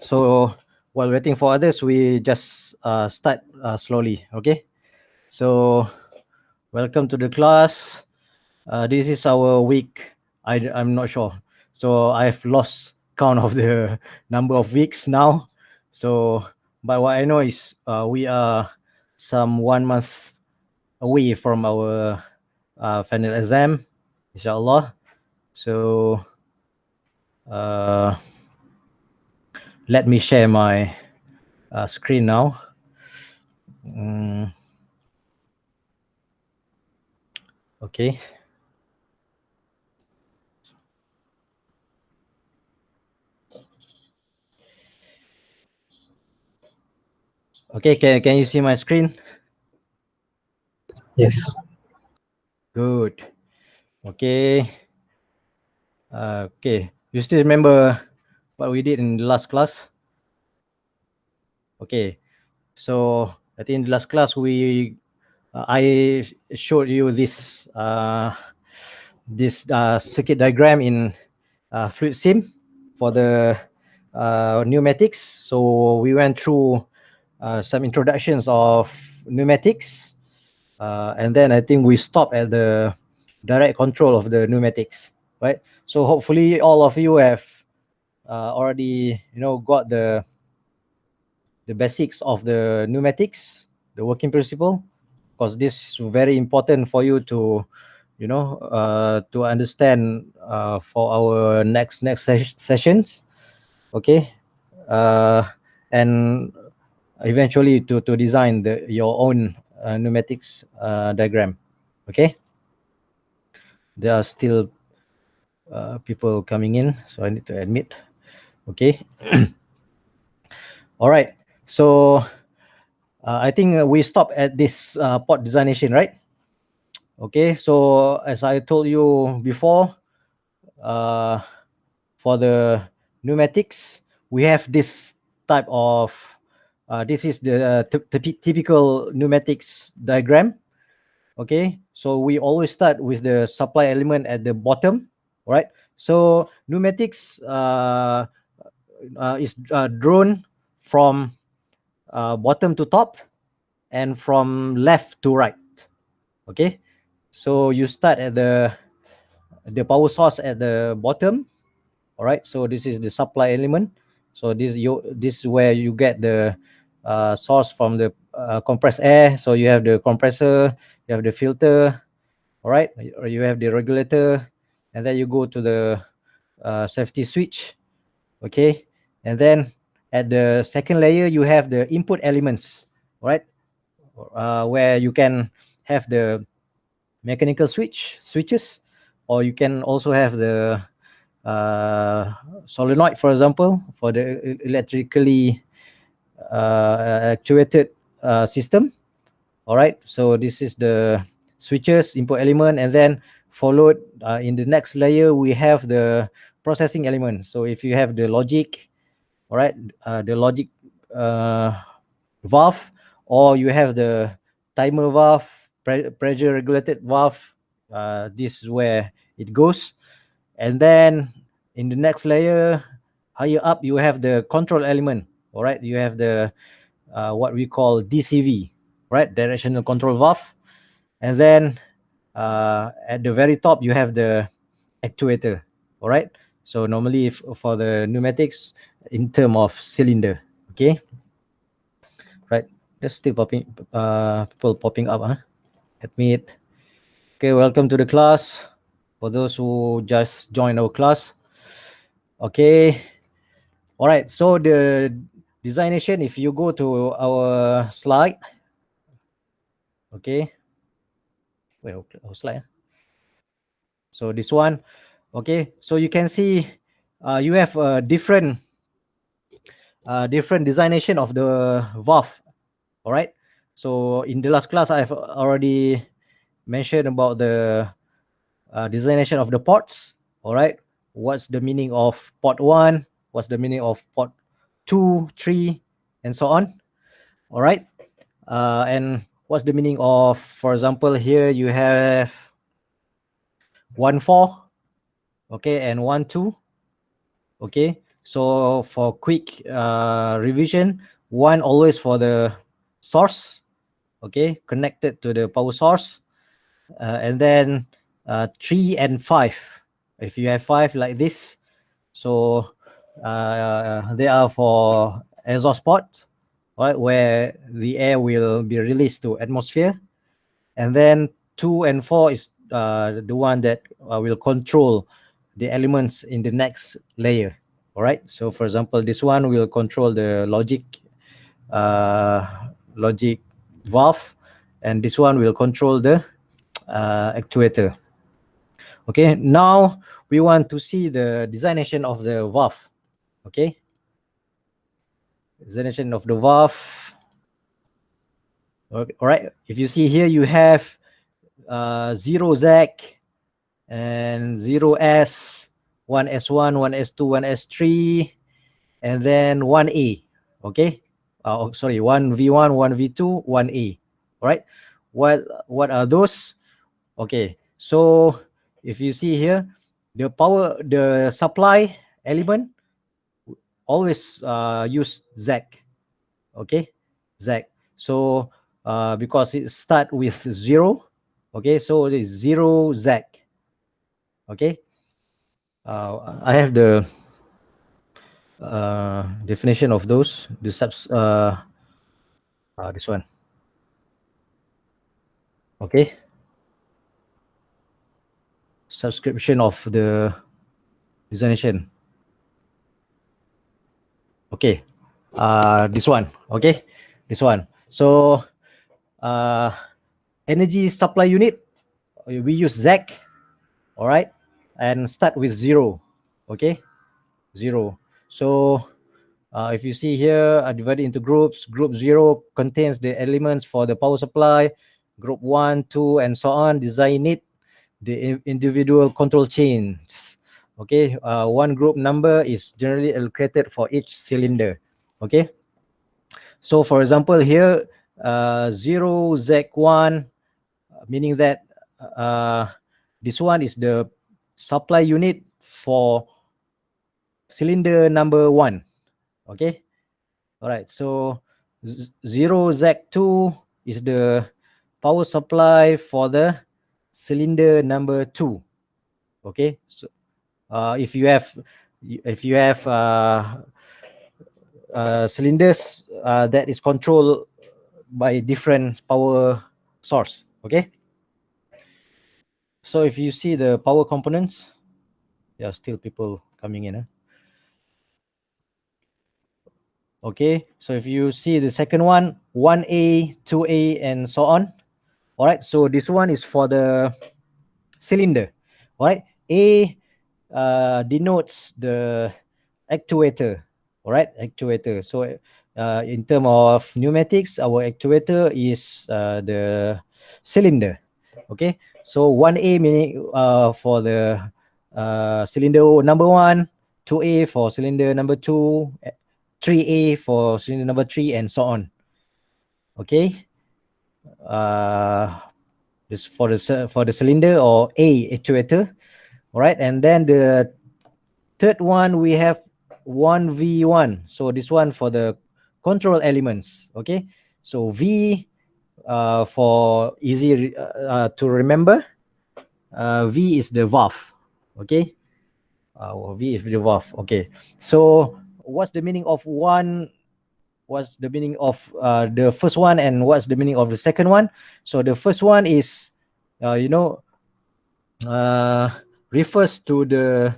So while waiting for others, we just start slowly. Okay. So welcome to the class. This is our week. I'm not sure. So I've lost count of the number of weeks now. So, but what I know is we are some 1 month away from our final exam, inshallah. So let me share my screen now. Okay. Okay, can you see my screen? Yes. Good. Okay. Okay. You still remember what we did in the last class? Okay. So I think in the last class I showed you this circuit diagram in fluid sim for the pneumatics. So we went through some introductions of pneumatics, and then I think we stopped at the direct control of the pneumatics, right? So hopefully all of you have already got the basics of the pneumatics, the working principle, because this is very important for you to to understand for our next sessions. Okay. And eventually to design your own pneumatics diagram. Okay. There are still people coming in, so I need to admit. Okay. All right. So I think we stop at this port designation, right? Okay. So as I told you before, for the pneumatics, we have this type of this is the typical pneumatics diagram. Okay, so we always start with the supply element at the bottom, right? So pneumatics is drawn from bottom to top and from left to right. Okay, so you start at the power source at the bottom. All right, so this is the supply element. So this is where you get the source from the compressed air. So you have the compressor, you have the filter, all right, or you have the regulator, and then you go to the safety switch. Okay, and then at the second layer you have the input elements, right, where you can have the mechanical switches, or you can also have the solenoid, for example, for the electrically actuated system. All right, so this is the switches input element, and then followed in the next layer we have the processing element. So if you have the logic, all right, the logic valve, or you have the timer valve, pressure regulated valve, this is where it goes. And then in the next layer higher up you have the control element. All right, you have the what we call DCV, right, directional control valve. And then at the very top you have the actuator. All right, so normally for the pneumatics in term of cylinder. Okay, right, there's still people popping up, admit. Okay, welcome to the class for those who just joined our class. Okay, all right, so the designation, if you go to our slide. Okay, well, our slide. So this one. Okay, so you can see you have a different designation of the valve. All right, so in the last class I've already mentioned about the designation of the ports. All right, what's the meaning of port 1, what's the meaning of port 2, 3, and so on. All right, and what's the meaning of, for example, here you have 1 4, okay, and 1 2. Okay, So for quick revision, 1 always for the source, okay, connected to the power source, and then 3 and 5. If you have 5 like this, so they are for exhaust ports, right, where the air will be released to atmosphere. And then 2 and 4 is the one that will control the elements in the next layer. All right. So for example, this one will control the uh, logic valve, and this one will control the actuator. Okay. Now we want to see the designation of the valve. Okay. Designation of the valve. All right. If you see here, you have 0 ZAC and 0S, 1S1, 1S2, 1S3, and then 1A. Okay. Sorry, 1V1, 1V2, 1A. All right. What are those? Okay. So if you see here, the supply element always use ZAC. Okay. ZAC. So because it start with 0, okay, so it is 0 ZAC. Okay. I have the definition of those. This one. Okay. Subscription of the designation. Okay. This one. Okay. This one. So energy supply unit, we use ZAC. All right. And start with 0. Okay. 0. So if you see here, divided into groups. Group 0 contains the elements for the power supply. Group 1, 2, and so on. Design it, the individual control chains. Okay, one group number is generally allocated for each cylinder. Okay, so for example here, 0 ZAC1, meaning that this one is the supply unit for cylinder number 1. Okay, all right, so 0 ZAC2 is the power supply for the cylinder number 2. Okay, so if you have cylinders that is controlled by different power source. Okay, so if you see the power components, there are still people coming in. Okay, so if you see the second one, 1A, 2A, and so on. All right, so this one is for the cylinder. All right, A denotes the actuator. All right, actuator. So in terms of pneumatics, our actuator is the cylinder. Okay, so 1A meaning for the cylinder number 1, 2A for cylinder number 2, 3A for cylinder number 3, and so on. Okay, this for the cylinder or A actuator. All right, and then the third one we have 1V1. So this one for the control elements. Okay, so V for easy to remember, V is the valve. Okay, V is the valve. Okay, so what's the meaning of one? What's the meaning of the first one, and what's the meaning of the second one? So the first one is refers to the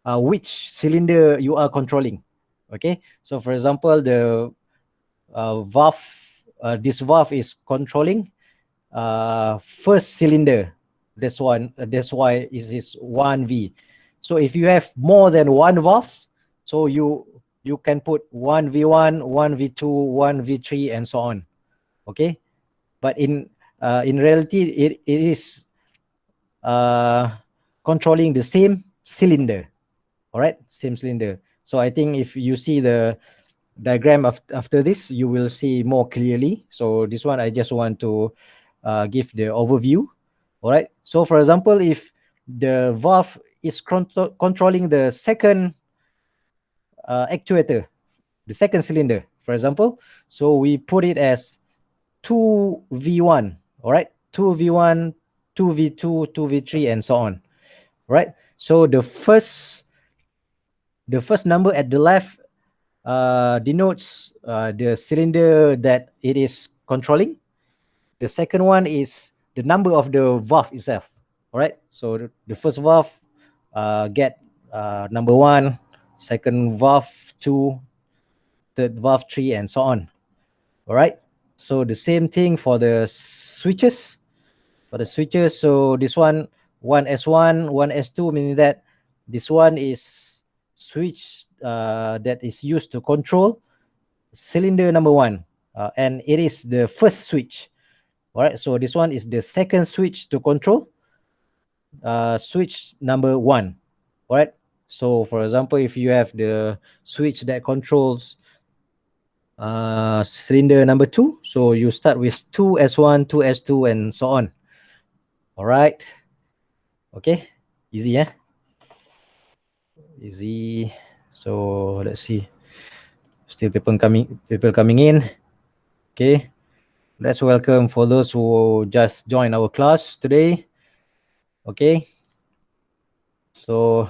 which cylinder you are controlling. Okay, so for example, the valve, this valve is controlling first cylinder. That's one. That's why it is 1V. So if you have more than one valve, so you can put 1V1, 1V2, 1V3, and so on. Okay, but in reality, it is controlling the same cylinder. All right, same cylinder. So I think if you see the diagram after this, you will see more clearly. So this one, I just want to give the overview. All right, so for example, if the valve is controlling the second actuator, the second cylinder, for example. So we put it as 2V1, all right? 2V1, 2V2, 2V3, and so on, right? So the first number at the left denotes the cylinder that it is controlling. The second one is the number of the valve itself. All right. So the first valve get number 1, second valve 2, third valve 3, and so on. All right. So the same thing for the switches. So this one 1S1, 1S2, meaning that this one is switch that is used to control cylinder number 1, and it is the first switch. All right, so this one is the second switch to control switch number 1. All right, so for example, if you have the switch that controls cylinder number 2, so you start with 2S1, 2S2, and so on. All right, okay, easy, yeah, easy. So let's see, still people coming in. Okay, let's welcome for those who just joined our class today. Okay, so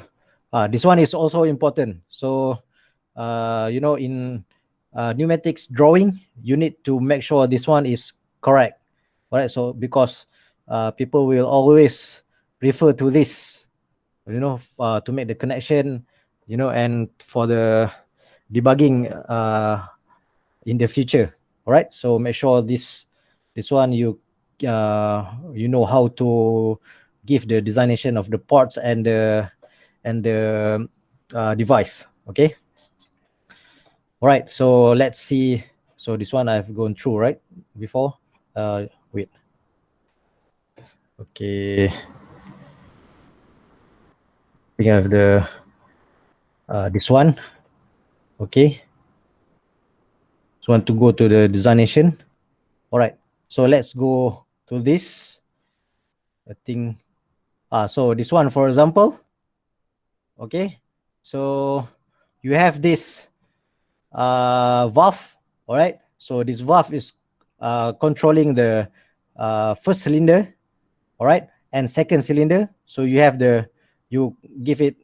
this one is also important. So in pneumatics drawing, you need to make sure this one is correct. All right, so because people will always refer to this, to make the connection, and for the debugging in the future. All right, so make sure this one you know how to give the designation of the ports and the device. Okay, all right, so let's see. So this one I've gone through right before. Wait, okay, we have the this one. Okay, so want to go to the designation. All right, so let's go to this. I think so this one, for example. Okay, so you have this valve. All right, so this valve is controlling the first cylinder, all right, and second cylinder. So you have you give it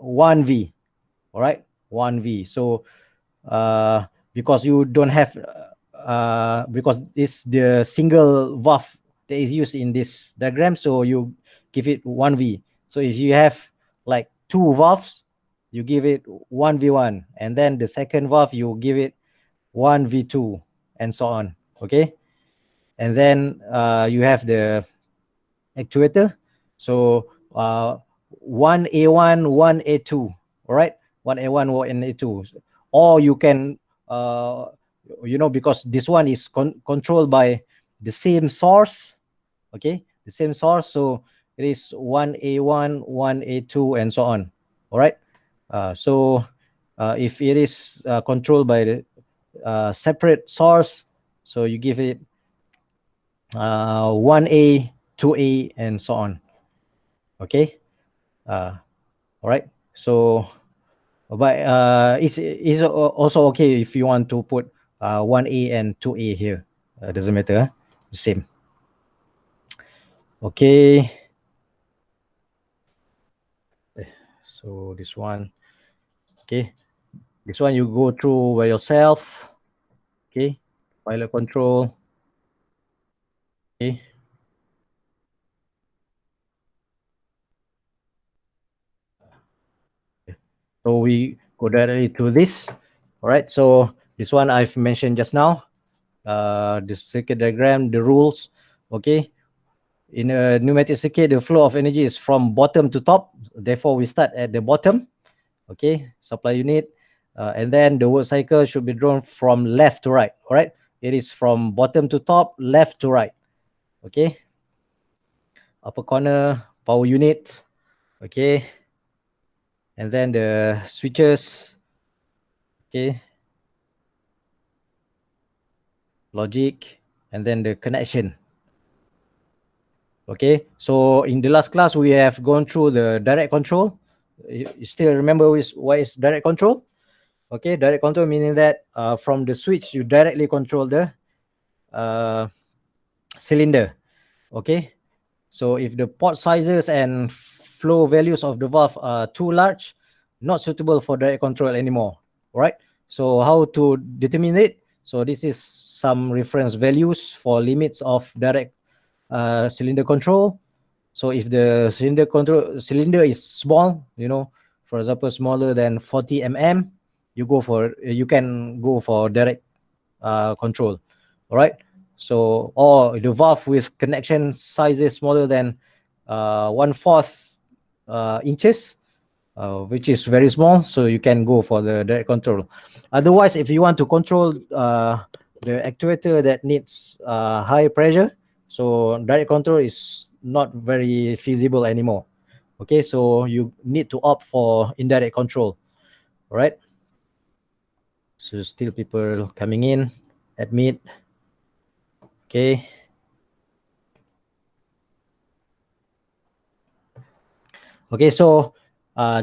1V, all right, 1V. So because you don't have because it's the single valve that is used in this diagram, so you give it 1V. So if you have like 2 valves, you give it 1V1, and then the second valve you give it 1V2, and so on. Okay, and then you have the actuator. So 1A1, 1A2, all right, 1A1, 1A2, or you can because this one is controlled by the same source. Okay, the same source, so it is 1A1, 1A2, and so on. All right, so if it is controlled by the separate source, so you give it 1A, 2A, and so on. Okay, all right, so but it's also okay if you want to put 1A and 2A here. Doesn't matter, the same. Okay, so this one, okay, this one you go through by yourself. Okay, pilot control. Okay, so we go directly to this. All right, so this one I've mentioned just now, the circuit diagram, the rules. Okay, in a pneumatic circuit, the flow of energy is from bottom to top. Therefore, we start at the bottom. Okay, supply unit, and then the work cycle should be drawn from left to right. All right, it is from bottom to top, left to right. Okay, upper corner, power unit. Okay, and then the switches. Okay, logic, and then the connection. Okay, so in the last class we have gone through the direct control. You still remember what is direct control? Okay, direct control meaning that from the switch you directly control the uh, cylinder. Okay, so if the port sizes and flow values of the valve are too large, not suitable for direct control anymore. Right. So how to determine it? So this is some reference values for limits of direct cylinder control. So if the cylinder is small, for example, smaller than 40 mm, you can go for direct control. All right. So or the valve with connection sizes smaller than 1/4 inches, which is very small, so you can go for the direct control. Otherwise, if you want to control the actuator that needs high pressure, so direct control is not very feasible anymore. Okay, so you need to opt for indirect control. All right. So still people coming in. Admit. Okay. Okay, so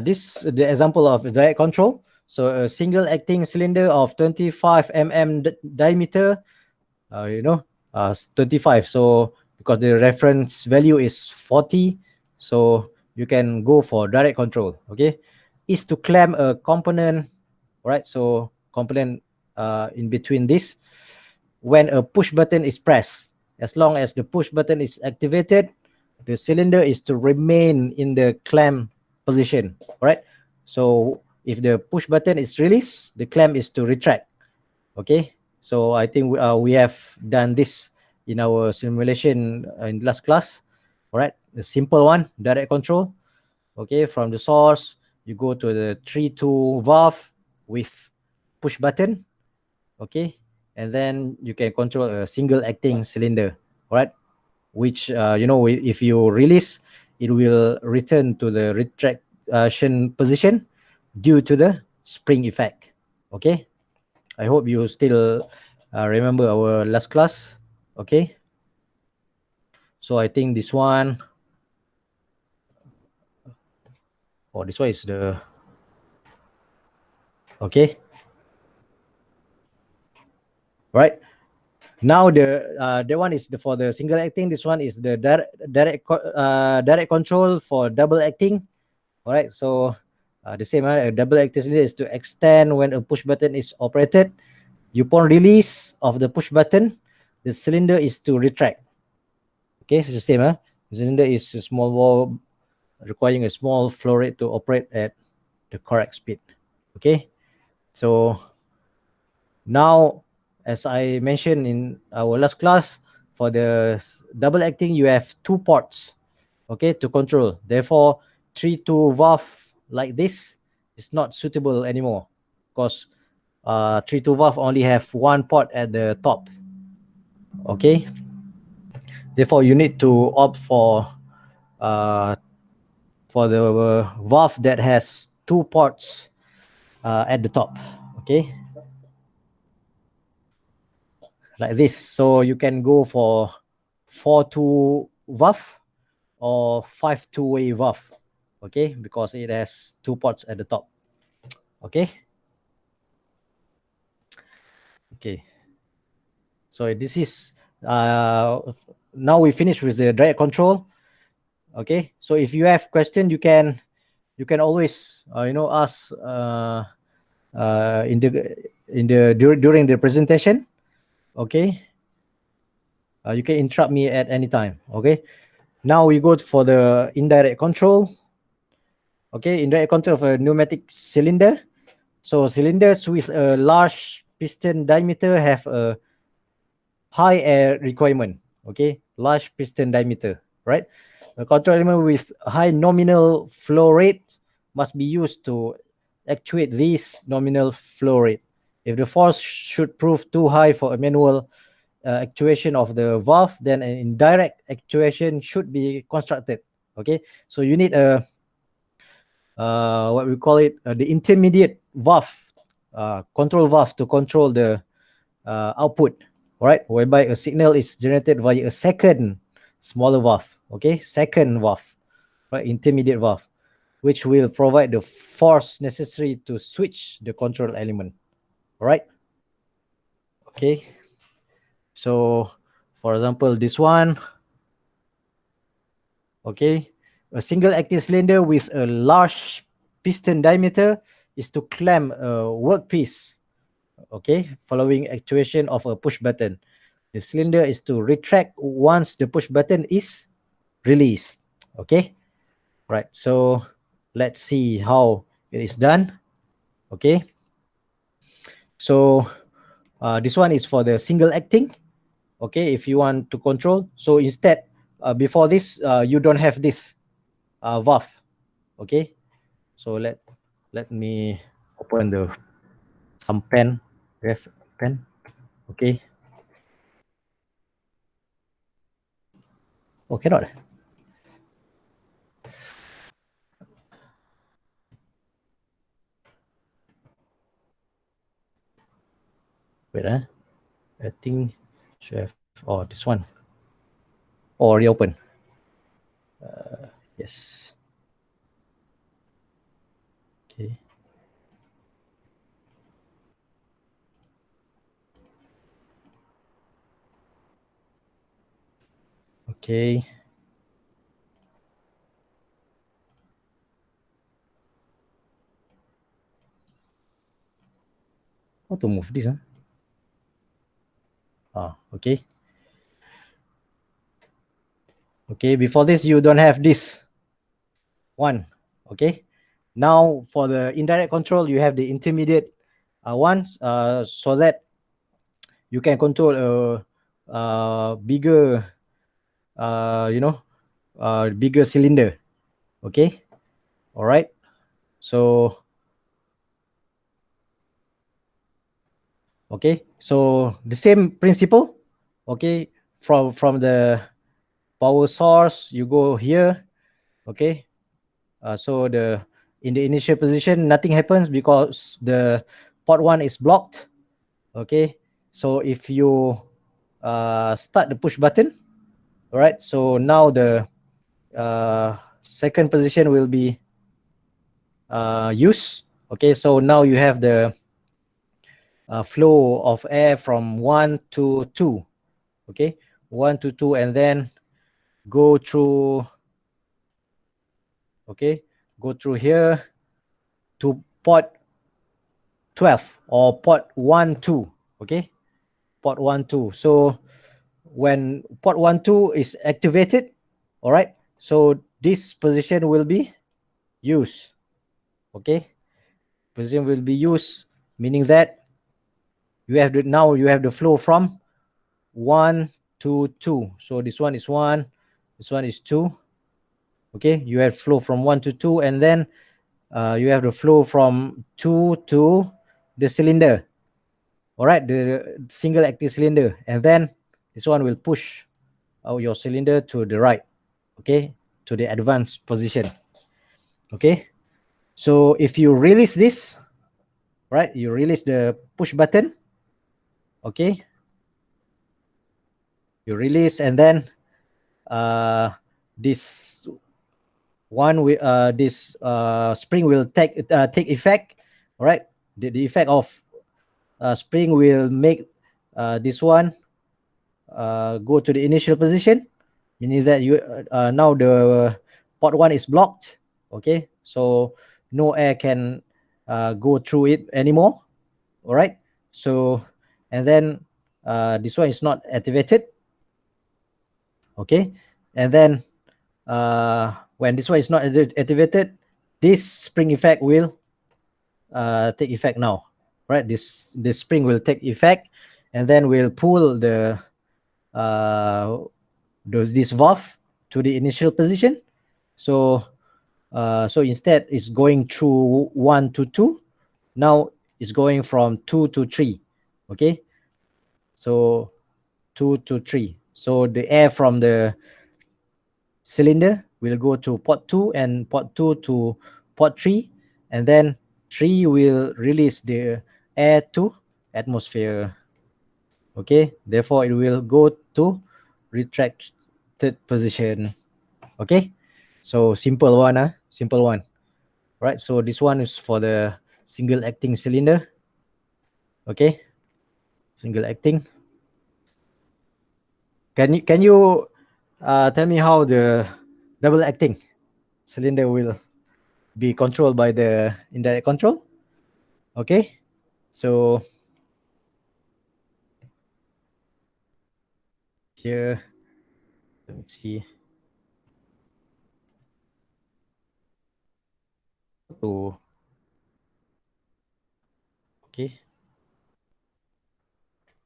this the example of direct control. So a single acting cylinder of 25 mm diameter, 25. So because the reference value is 40, so you can go for direct control. Okay, is to clamp a component, right? So component in between this when a push button is pressed. As long as the push button is activated, the cylinder is to remain in the clamp position, right? So if the push button is released, the clamp is to retract. Okay, so I think we have done this in our simulation in last class. All right, the simple one, direct control. Okay, from the source, you go to the 3-2 valve with push button. Okay, and then you can control a single acting cylinder. All right, which if you release, it will return to the retraction position due to the spring effect. Okay, I hope you still remember our last class. Okay, so I think this one, this one is the okay. Right now the one is for the single acting. This one is the direct control for double acting. All right, so the same, a double acting cylinder is to extend when a push button is operated. Upon release of the push button, the cylinder is to retract. Okay, it's the same. The cylinder is a small valve requiring a small flow rate to operate at the correct speed. Okay, so now, as I mentioned in our last class, for the double acting, you have two ports, okay, to control. Therefore, 3-2 valve like this is not suitable anymore because 3-2 valve only have one port at the top. Okay, therefore you need to opt uh, for the valve that has two ports at the top. Okay, like this. So you can go for 4-2 valve or 5 two-way valve. Okay, because it has two ports at the top. Okay. Okay. So this is now we finish with the direct control. Okay. So if you have question, you can always ask during the presentation. Okay. You can interrupt me at any time. Okay. Now we go for the indirect control. Okay, indirect control of a pneumatic cylinder. So cylinders with a large piston diameter have a high air requirement. Okay, large piston diameter, right? A control element with high nominal flow rate must be used to actuate this nominal flow rate. If the force should prove too high for a manual actuation of the valve, then an indirect actuation should be constructed. Okay, so you need a what we call it, the intermediate valve, control valve to control the output, right? Whereby a signal is generated via a second smaller valve. Okay, second valve, right? Intermediate valve. which will provide the force necessary to switch the control element. All right. Okay. So, for example, this one. Okay. A single active cylinder with a large piston diameter is to clamp a workpiece. Okay. Following actuation of a push button. The cylinder is to retract once the push button is released. Okay. Right. So, let's see how it is done. Okay. So, this one is for the single acting. Okay, if you want to control. So instead, before this, you don't have this valve. Okay, so let me open the some pen, ref pen. Okay. Oh, cannot. Wait, I think should have. Oh, this one. Oh, already open. Yes. Okay. Okay. How to move this? Huh? Okay. Okay. Before this, you don't have this one. Okay. Now for the indirect control, you have the intermediate ones, so that you can control a bigger, bigger cylinder. Okay. All right. So, okay. So the same principle. Okay. From the power source, you go here. Okay. So in the initial position, nothing happens because the port one is blocked. Okay. So if you start the push button, all right. So now the second position will be used. Okay, so now you have the flow of air from 1 to 2. Okay, 1 to 2, and then go through. Okay, go through here to port 12 or port 1 2. Okay, port 1 2. So when port 1 2 is activated, all right, so this position will be used. Okay, position will be used, meaning that you have the flow from 1 to 2. So this one is 1, this one is 2. Okay, you have flow from 1 to 2, and then you have the flow from 2 to the cylinder. All right, the single active cylinder, and then this one will push your cylinder to the right. Okay, to the advanced position. Okay, so if you release this, right, you release the push button. Okay, you release, and then this one this spring will take effect. All right, the effect of spring will make this one go to the initial position, meaning that you now the port one is blocked. Okay, so no air can go through it anymore. All right, so and then this one is not activated. Okay, and then when this one is not activated, this spring effect will take effect now. Right, this spring will take effect, and then we'll pull this valve to the initial position. So so instead it's going through 1 to 2. Now it's going from 2 to 3. Okay, so 2 to 3. So the air from the cylinder will go to port 2, and port 2 to port 3, and then 3 will release the air to atmosphere. Okay, therefore it will go to retracted position. Okay, so simple one. Simple one. right? So this one is for the single acting cylinder. Okay, single acting. Can you tell me how the double acting cylinder will be controlled by the indirect control? Okay, so here, let me see. So, okay,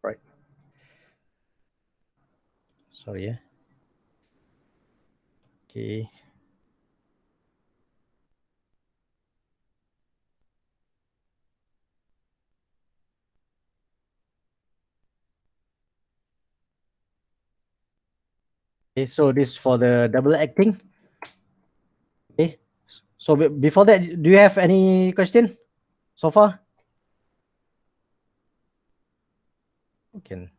right. Sorry, yeah. Okay. Okay, so this for the double acting. Okay. So before that, do you have any question so far? Okay.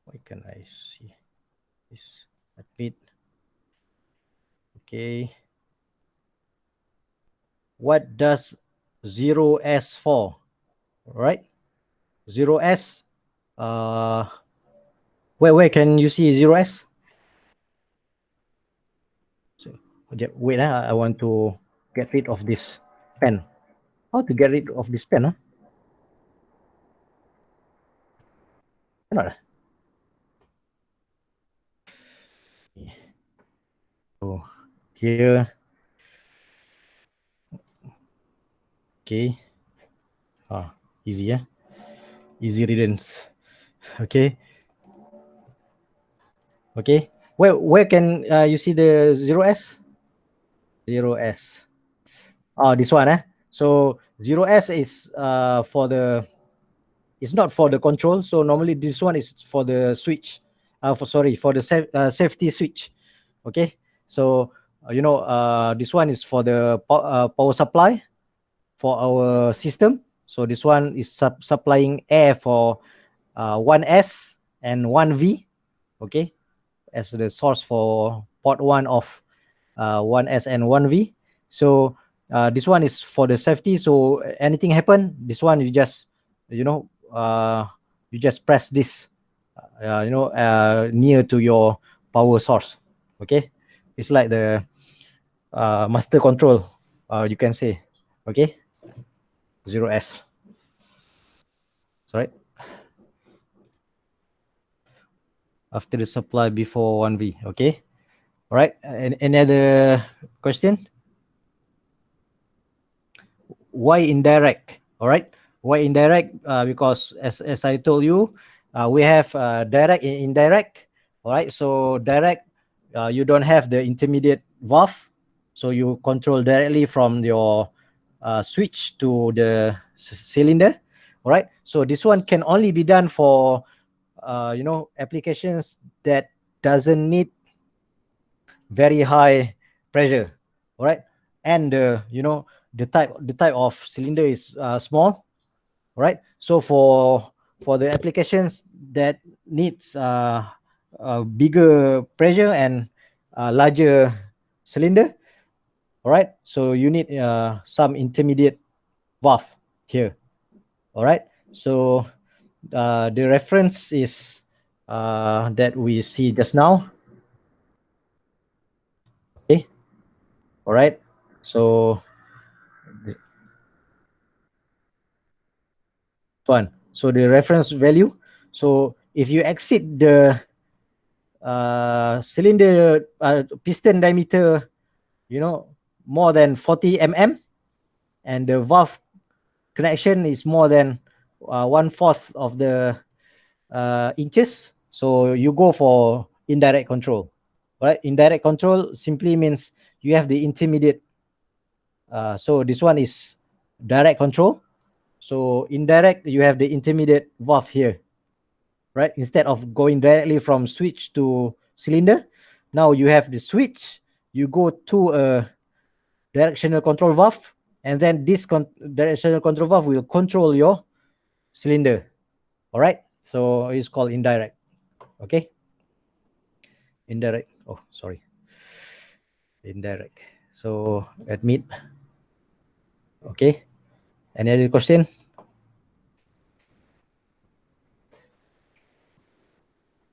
Why can I see this? Admit. Okay. What does 0S for? Right? 0S. Uh, where can you see 0S? So, wait, I want to get rid of this pen. How to get rid of this pen? Huh? Cannot. So here, okay. Easy, yeah. Easy riddance. Okay. Okay. Where can you see the 0S? 0S. Oh, this one, eh? So 0S is for the, it's not for the control. So normally this one is for the switch. For the safety switch. Okay. So this one is for the power supply for our system. So this one is supplying air for 1S and 1V. Okay, as the source for port 1 of 1S and 1V. So this one is for the safety. So anything happen, this one you just, you just press this, near to your power source. Okay, it's like the master control, you can say. Okay, 0S. Sorry. After the supply, before 1V. Okay. All right. Any other question? Why indirect? All right. Why indirect? Because as I told you, we have direct and indirect. All right. So direct, you don't have the intermediate valve, so you control directly from your switch to the cylinder. All right. So this one can only be done for applications that doesn't need very high pressure. All right. And the type of cylinder is small. Right. So for the applications that needs bigger pressure and larger cylinder. All right. So you need some intermediate valve here. All right. So the reference is that we see just now. Okay. All right. So this one. So the reference value. So if you exceed the cylinder piston diameter, more than 40 mm, and the valve connection is more than 1/4 of the inches, so you go for indirect control. Right? Indirect control simply means you have the intermediate. So this one is direct control. So indirect, you have the intermediate valve here. Right? Instead of going directly from switch to cylinder, now you have the switch. You go to a directional control valve, and then this directional control valve will control your cylinder. All right. So it's called indirect. Okay. Indirect. Oh, sorry. Indirect. So admit. Okay. Any other question?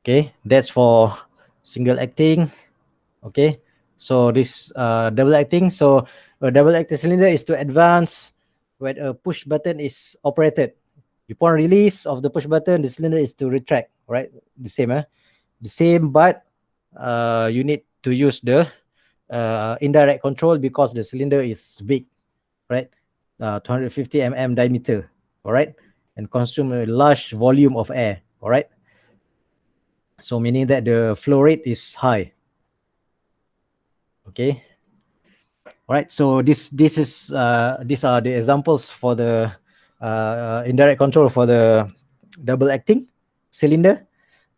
Okay, that's for single acting. Okay, so this double acting. So a double acting cylinder is to advance when a push button is operated. Upon release of the push button, the cylinder is to retract. Right, the same, the same, but you need to use the indirect control because the cylinder is big, right? 250 mm diameter, all right, and consume a large volume of air, all right. So meaning that the flow rate is high. Okay. All right. So this is these are the examples for the indirect control for the double acting cylinder.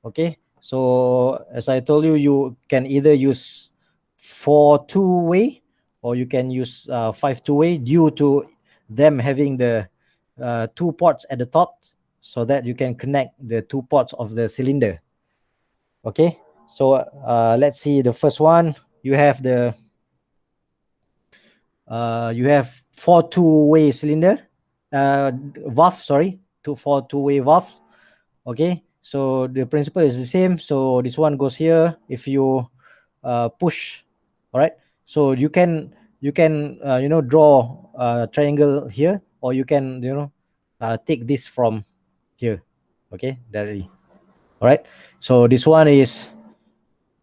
Okay. So as I told you, you can either use 4 2-way or you can use 5 2-way due to them having the 2 ports at the top so that you can connect the 2 ports of the cylinder. Okay. So let's see the first one. You have the you have 4 2-way cylinder valve, sorry, 2 4 2-way valves. Okay, so the principle is the same. So this one goes here. If you push, all right, so you can draw a triangle here, or you can take this from here, okay, directly. All right, so this one is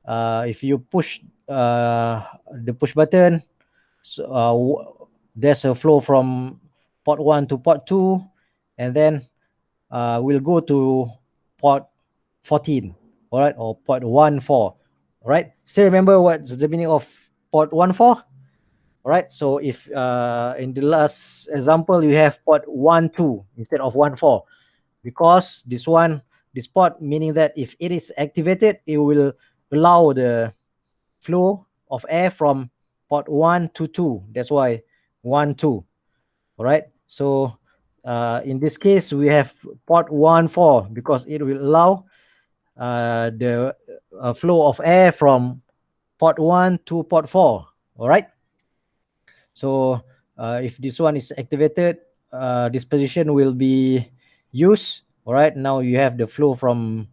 if you push the push button, so there's a flow from port 1 to port 2, and then we'll go to port 14, all right, or port 1 4. All right, still remember what's the meaning of port 1 4? All right, so if in the last example you have port 1 2 instead of 1 4, because this port meaning that if it is activated, it will allow the flow of air from port 1 to 2. That's why 1 2. All right. So in this case, we have port 1 4 because it will allow the flow of air from port 1 to port 4. All right. So if this one is activated, this position will be used. All right. Now you have the flow from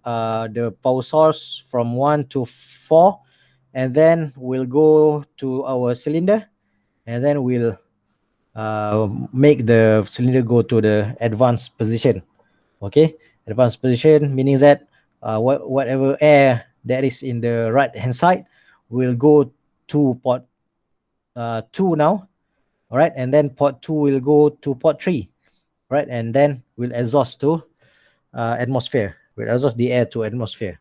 the power source from 1 to 4, and then we'll go to our cylinder, and then we'll make the cylinder go to the advanced position. Okay, advanced position meaning that whatever air that is in the right hand side will go to port 2 now. All right, and then port 2 will go to port 3, right, and then we'll exhaust to atmosphere. We'll exhaust the air to atmosphere.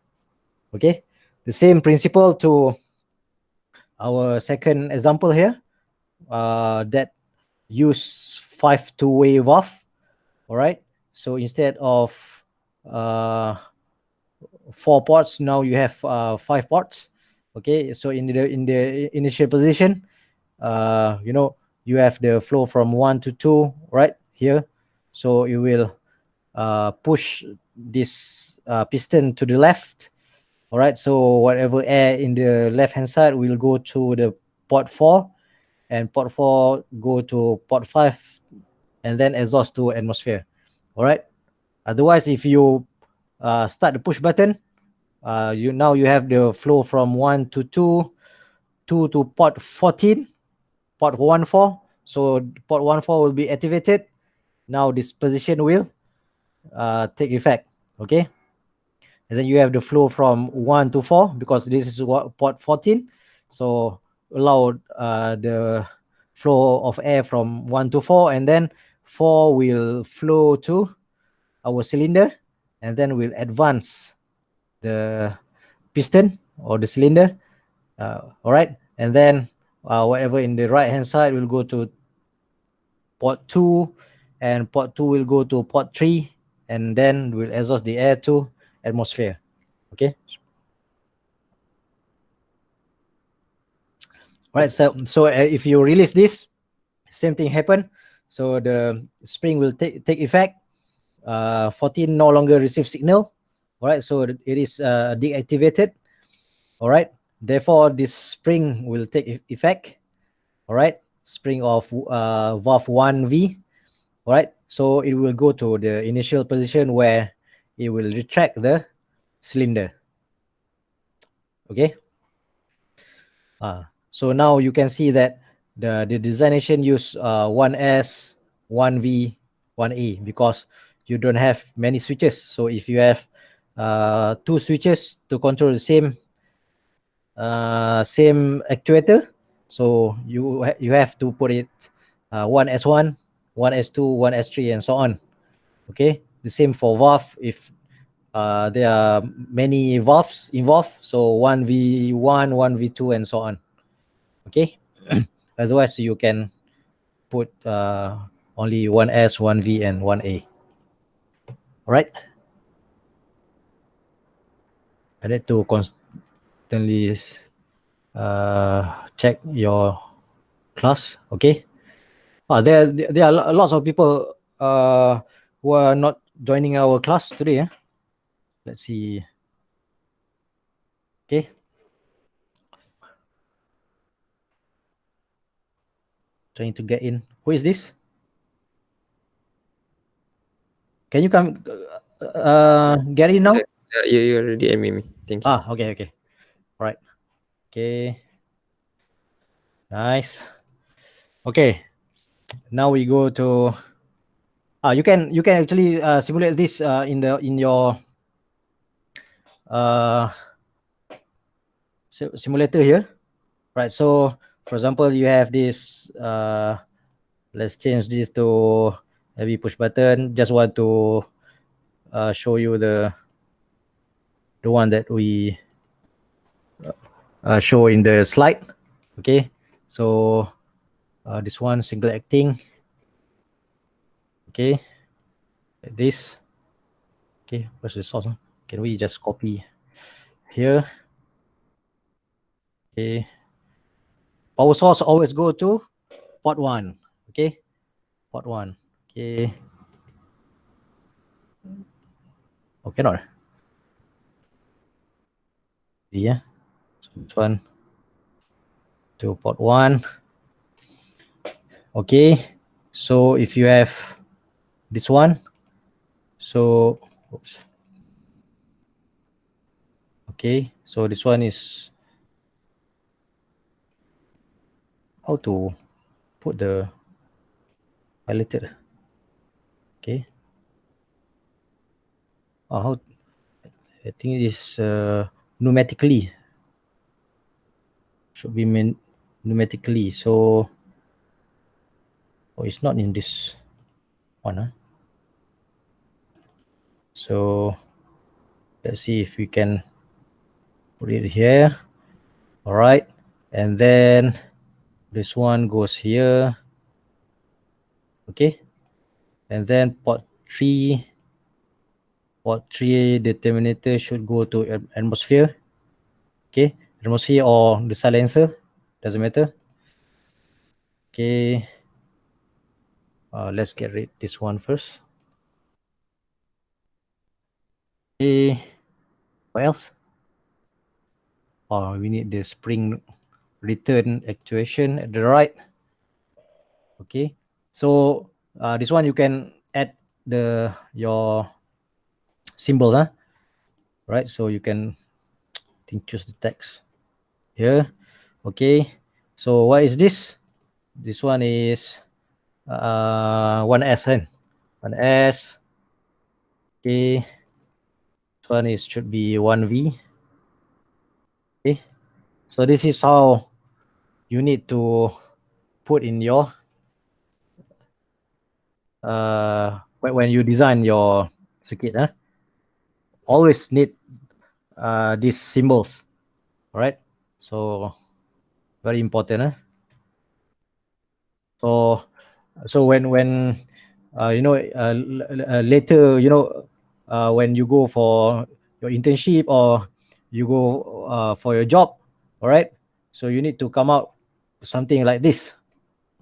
Okay, the same principle to our second example here that use 5 2-way valve. All right, so instead of uh, 4 ports, now you have 5 ports. Okay, so in the initial position, you have the flow from 1 to 2 right here, so you will push this piston to the left. All right, so whatever air in the left hand side will go to the port 4, and port 4 go to port 5, and then exhaust to atmosphere. All right, otherwise if you start the push button, you have the flow from 1 to 2, 2 to port 14, port 1 4. So port 1 4 will be activated. Now this position will take effect. Okay, and then you have the flow from 1 to 4 because this is what port 14. So allow the flow of air from 1 to 4, and then 4 will flow to our cylinder, and then we'll advance the piston or the cylinder. All right, and then whatever in the right hand side will go to port 2, and port 2 will go to port 3, and then we'll exhaust the air to atmosphere. Okay. All right, so if you release this, same thing happen. So the spring will take effect. 14 no longer receive signal. All right, so it is deactivated. All right, therefore this spring will take effect. all right, spring of valve 1V, all right. So it will go to the initial position where it will retract the cylinder. Okay. So now you can see that the designation use 1S, 1V, 1A because you don't have many switches. So if you have two switches to control the same actuator, so you have to put it 1S1, 1S2, 1S3, and so on. Okay, the same for valve. If there are many valves involved, so 1V1, 1V2, and so on. Okay. Otherwise you can put only 1S, 1V, and 1A. All right. I need to constantly check your class. Okay. There are lots of people who are not joining our class today. Let's see. Okay. Trying to get in. Who is this? Can you come get in now? You already admit me. Thank you. Okay. All right. Okay. Nice. Okay. Now we go to you can actually simulate this in your uh, simulator here, right? So for example, you have this let's change this to heavy push button. Just want to show you the one that we show in the slide. Okay, so this one single acting. Okay, like this. Okay, what's the source? Can we just copy here? Okay, power source always go to port 1. Okay, port 1. Okay, okay, not yeah. So this one to port 1. Okay, so if you have this one, so oops. Okay, so this one is how to put the highlighted. Okay, how I think it is pneumatically, should be pneumatically. So it's not in this one. So let's see if we can put it here. All right, and then this one goes here. Okay, and then port 3 determinator should go to atmosphere. Okay, atmosphere or the silencer, doesn't matter. Okay, let's get rid this one first. Okay, what else? We need the spring return actuation at the right. Okay, so this one you can add your symbol, right? So you can choose the text here. Okay, so what is this? This one is 1S, 1S. Okay, this one is should be 1V. Okay, so this is how you need to put in your when you design your circuit. Always need these symbols. All right, so very important. So when later, when you go for your internship or you go for your job, all right, so you need to come out something like this.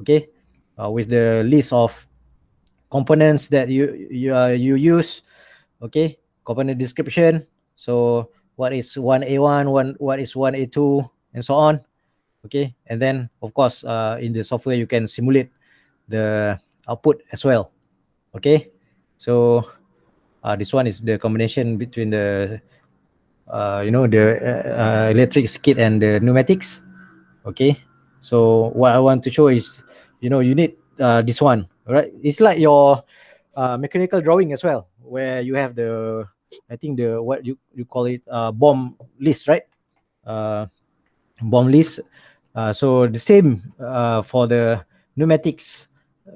Okay, with the list of components that you use. Okay, component description. So what is 1A1, what is 1A2, and so on. Okay, and then of course in the software you can simulate the output as well. Okay, so this one is the combination between the the electric skid and the pneumatics. Okay, so what I want to show is, you need this one, right? It's like your mechanical drawing as well, where you have the, I think, the what you call it, bomb list, right? uh, Bomb list. So the same for the pneumatics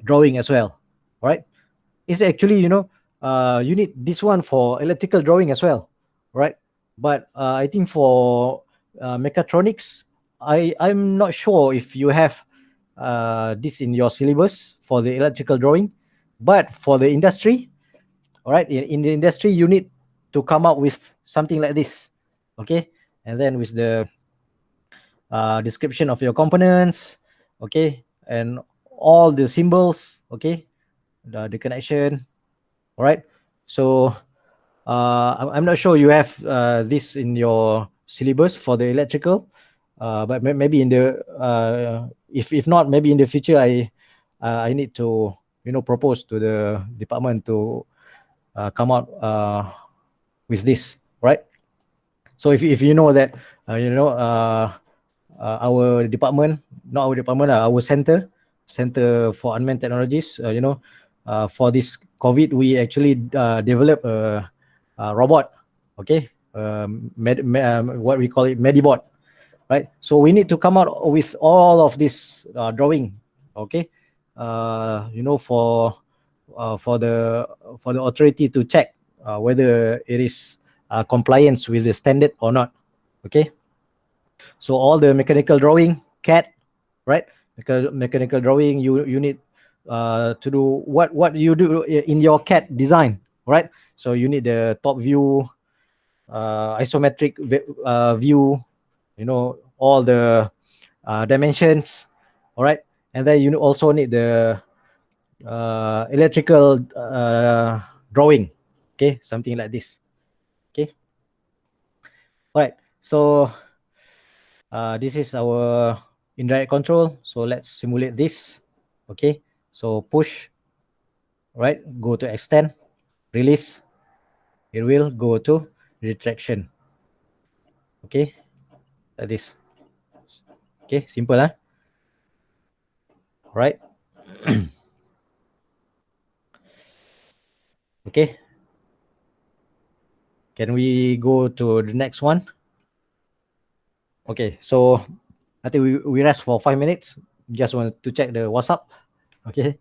drawing as well, right? It's actually, you need this one for electrical drawing as well, right? But I think for mechatronics, I'm not sure if you have this in your syllabus for the electrical drawing. But for the industry, all right, in the industry you need to come up with something like this. Okay, and then with the description of your components, okay, and all the symbols, okay, the connection. All right, so I'm not sure you have this in your syllabus for the electrical, but maybe in the if not, maybe in the future I need to, propose to the department to come out with this, right? So if you know that, our department, not our department, our center for unmanned technologies, for this COVID, we actually develop a robot, okay, what we call it, Medibot, right? So we need to come out with all of this drawing, okay, for the authority to check whether it is compliance with the standard or not, okay. So all the mechanical drawing, CAD, right? Because mechanical drawing, you need to do what you do in your CAD design, right? So you need the top view, isometric view, all the dimensions, all right? And then you also need the electrical drawing, okay? Something like this, okay? All right, so this is our indirect control. So let's simulate this. Okay, so push, right, go to extend, release, it will go to retraction. Okay, like this. Okay, simple, huh? Right. Okay, can we go to the next one? Okay, so I think we rest for 5 minutes. Just want to check the WhatsApp. Okay.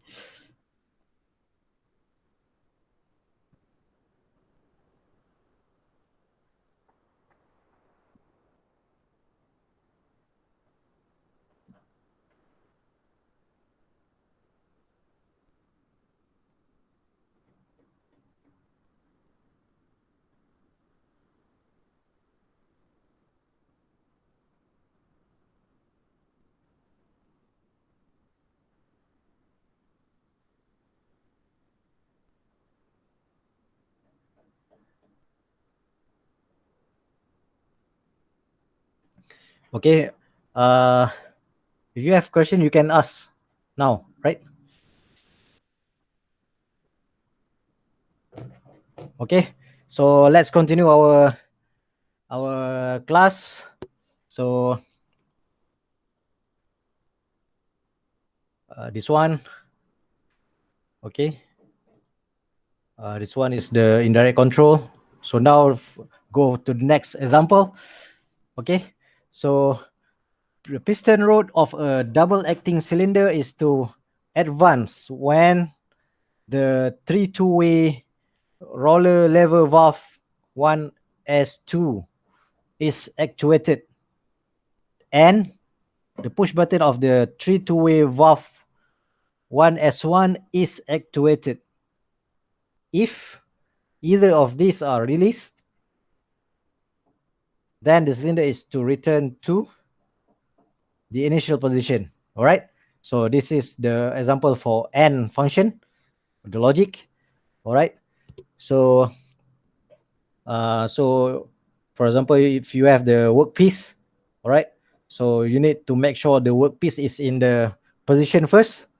Okay. Uh, if you have question, you can ask now, right? Okay. So let's continue our class. So this one, okay. This one is the indirect control. So now go to the next example. Okay. So the piston rod of a double acting cylinder is to advance when the three two-way roller lever valve 1S2 is actuated, and the push button of the three two-way valve 1S1 is actuated. If either of these are released, then the cylinder is to return to the initial position. All right. So this is the example for AND function, the logic. All right. So, so for example, if you have the workpiece, all right. So you need to make sure the workpiece is in the position first,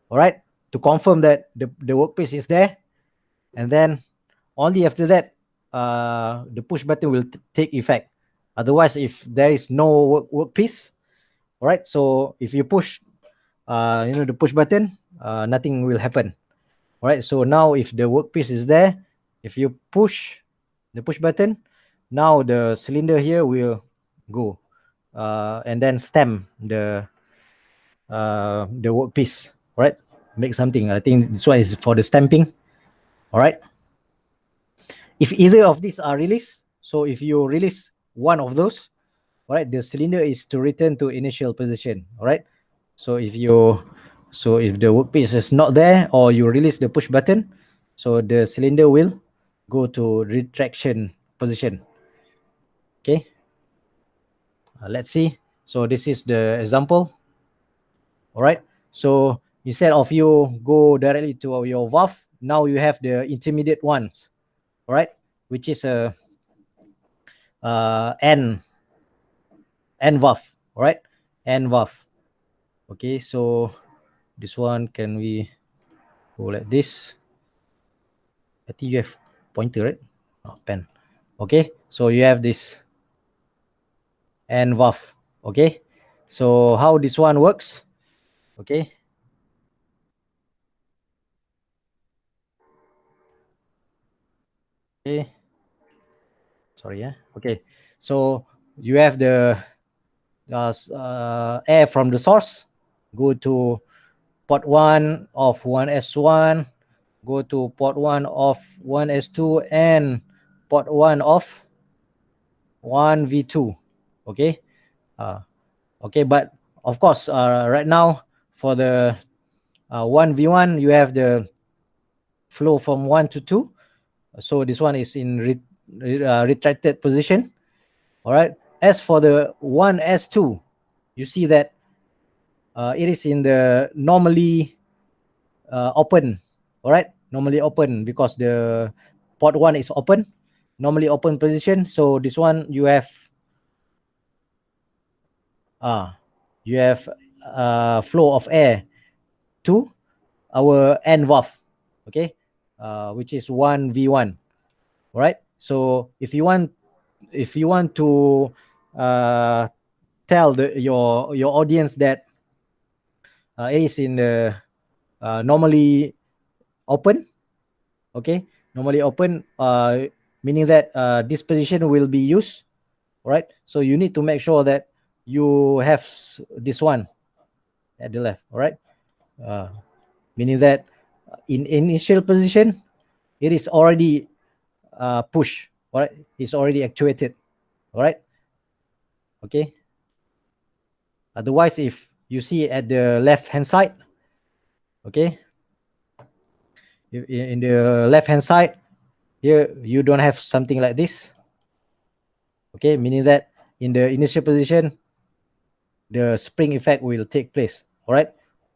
all right, to confirm that the workpiece is there. And then only after that, the push button will take effect. Otherwise, if there is no workpiece, all right, so if you push, the push button, nothing will happen. All right, so now if the workpiece is there, if you push the push button, now the cylinder here will go, and then stamp the workpiece. All right, make something. I think this one is for the stamping. All right. If either of these are released, so if you release one of those, all right, the cylinder is to return to initial position. All right. So if the workpiece is not there, or you release the push button, so the cylinder will go to retraction position. Okay. Let's see. So this is the example. All right. So instead of you go directly to your valve, now you have the intermediate ones. All right, which is a N valve. All right, N valve. Okay, so this one, can we go like this? I think you have pointer, right? Oh, pen. Okay, so you have this N valve. Okay, so how this one works? Okay. Okay. Sorry, yeah. Okay, so you have the air from the source go to port 1 of 1S1, go to port 1 of 1S2, and port 1 of 1V2. Okay. Okay, but of course, right now for the 1V1, you have the flow from 1 to 2. So this one is in retracted position. All right. As for the 1S2, you see that it is in the normally open. All right, normally open, because the port 1 is open, normally open position. So this one you have flow of air to our N valve. Okay, which is 1V1. All right, so if you want to tell your audience that it is in the normally open. Okay, normally open, meaning that this position will be used. All right, so you need to make sure that you have this one at the left. All right, meaning that in initial position it is already push. All right, it's already actuated. All right. Okay, otherwise, if you see at the left hand side, okay, in the left hand side here, you don't have something like this. Okay, meaning that in the initial position the spring effect will take place. All right,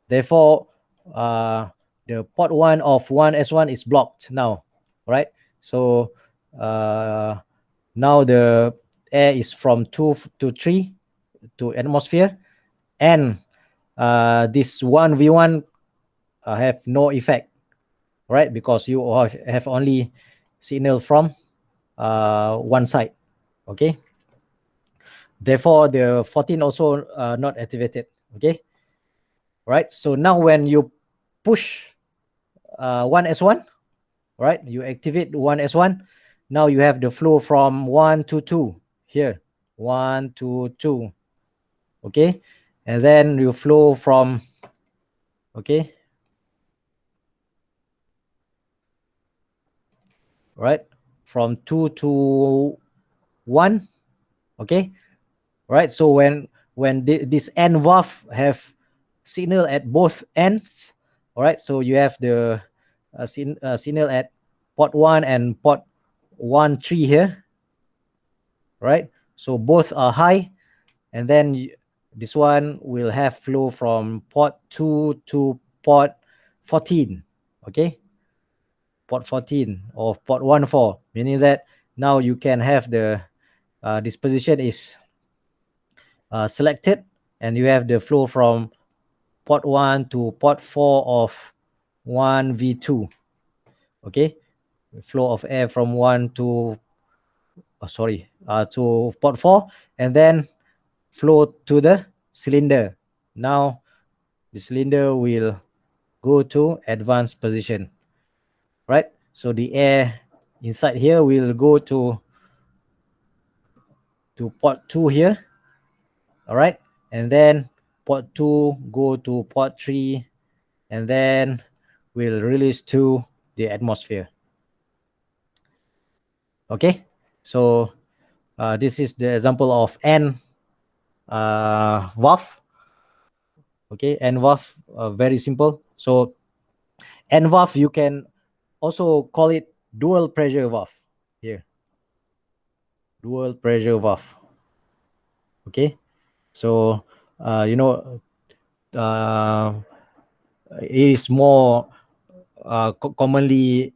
therefore the port 1 of 1S1 is blocked now. All right, so now the air is from 2 to 3 to atmosphere, and this 1V1 have no effect, right? Because you have only signal from one side. Okay, therefore the 14 also not activated. Okay, right? So now when you push 1S1, right, you activate 1S1, now you have the flow from 1 to 2 here, 1 to 2. Okay, and then you flow from, okay, right, from 2 to 1. Okay, right, so when this N valve have signal at both ends, all right, so you have the signal at port 1 and port 1-3 here, right? So both are high, and then this one will have flow from port 2 to port 14. Okay, port 14 or port 14, meaning that now you can have the this position is selected, and you have the flow from port 1 to port 4 of 1v2. Okay, flow of air from 1 to to port 4, and then flow to the cylinder. Now the cylinder will go to advanced position, right? So the air inside here will go to port 2 here, all right? And then port 2 go to port 3, and then will release to the atmosphere. Okay, so this is the example of N valve. Okay, N valve, very simple. So N valve, you can also call it dual pressure valve here. Dual pressure valve. Okay, so you know, it is more commonly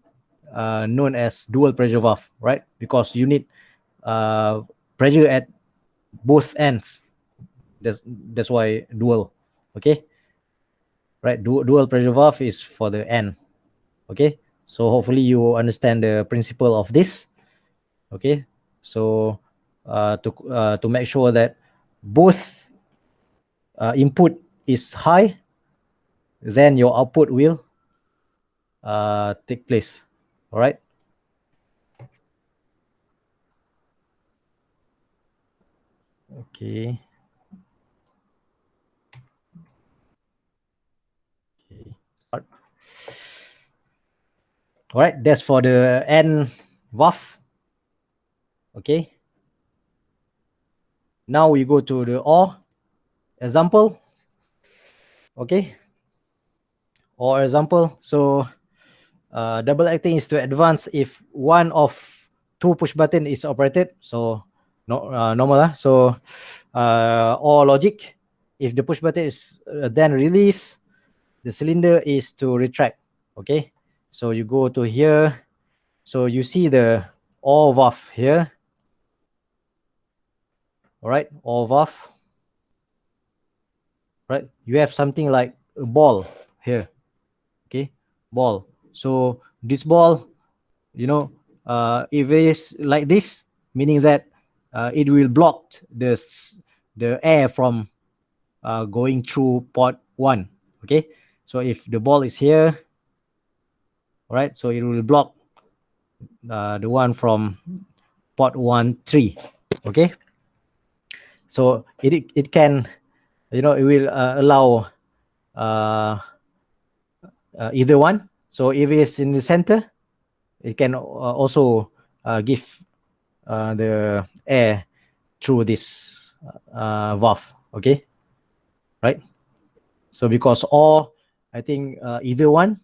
known as dual pressure valve, right? Because you need pressure at both ends. That's why dual. Okay, right? Dual pressure valve is for the end. Okay, so hopefully you understand the principle of this. Okay, so to make sure that both input is high, then your output will take place. All right. Okay. Okay. All right. That's for the N valve. Okay. Now we go to the OR example. Okay. OR example. So double acting is to advance if one of two push button is operated. So no normal. So or logic, if the push button is then release, the cylinder is to retract. Okay, so you go to here, so you see the OR valve here. All right, OR valve. Right, you have something like a ball here. Okay, ball. So this ball, you know, if it is like this, meaning that it will block the air from going through port 1. Okay, so if the ball is here, all right, so it will block the one from port 1 3. Okay, so it can, you know, it will allow either one. So if it's in the center, it can also give the air through this valve. Okay, right? So because or I think either one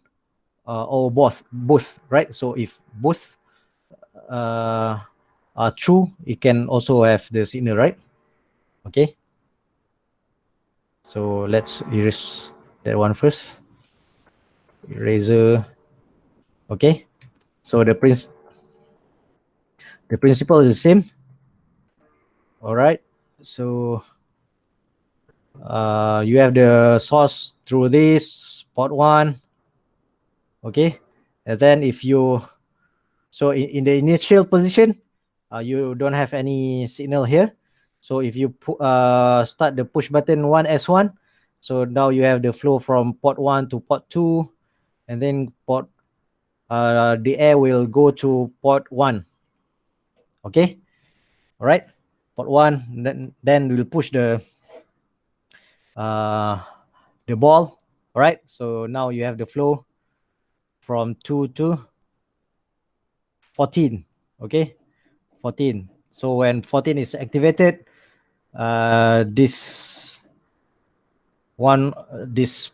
or both, right? So if both are true, it can also have the signal, right? Okay, so let's erase that one first. Eraser. Okay, so the principle is the same. All right, so you have the source through this port 1. Okay, and then if you, so in the initial position, you don't have any signal here. So if you start the push button 1S1, so now you have the flow from port 1 to port 2, and then the air will go to port 1. Okay, all right, port 1, then we'll push the ball. All right, so now you have the flow from 2 to 14. Okay, 14. So when 14 is activated, this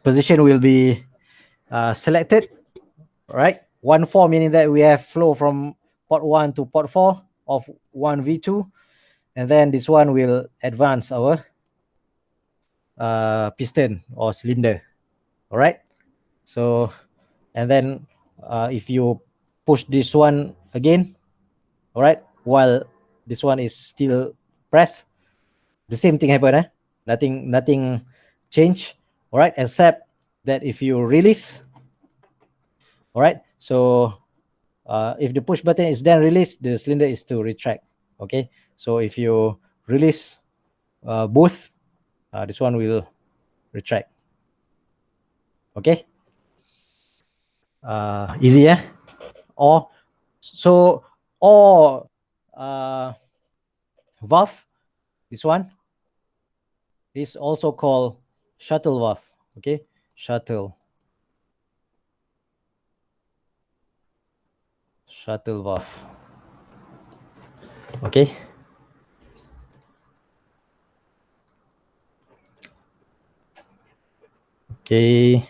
position will be selected, right? 1-4, meaning that we have flow from port 1 to port 4 of 1v2, and then this one will advance our piston or cylinder. All right, so and then if you push this one again, all right, while this one is still pressed, the same thing happen. Nothing change. All right, except that if you release, all right, so if the push button is then released, the cylinder is to retract. Okay, so if you release both, this one will retract. Okay, easy, yeah. Or so, or valve, this one is also called shuttle valve. Okay, shuttle valve. Okay, okay,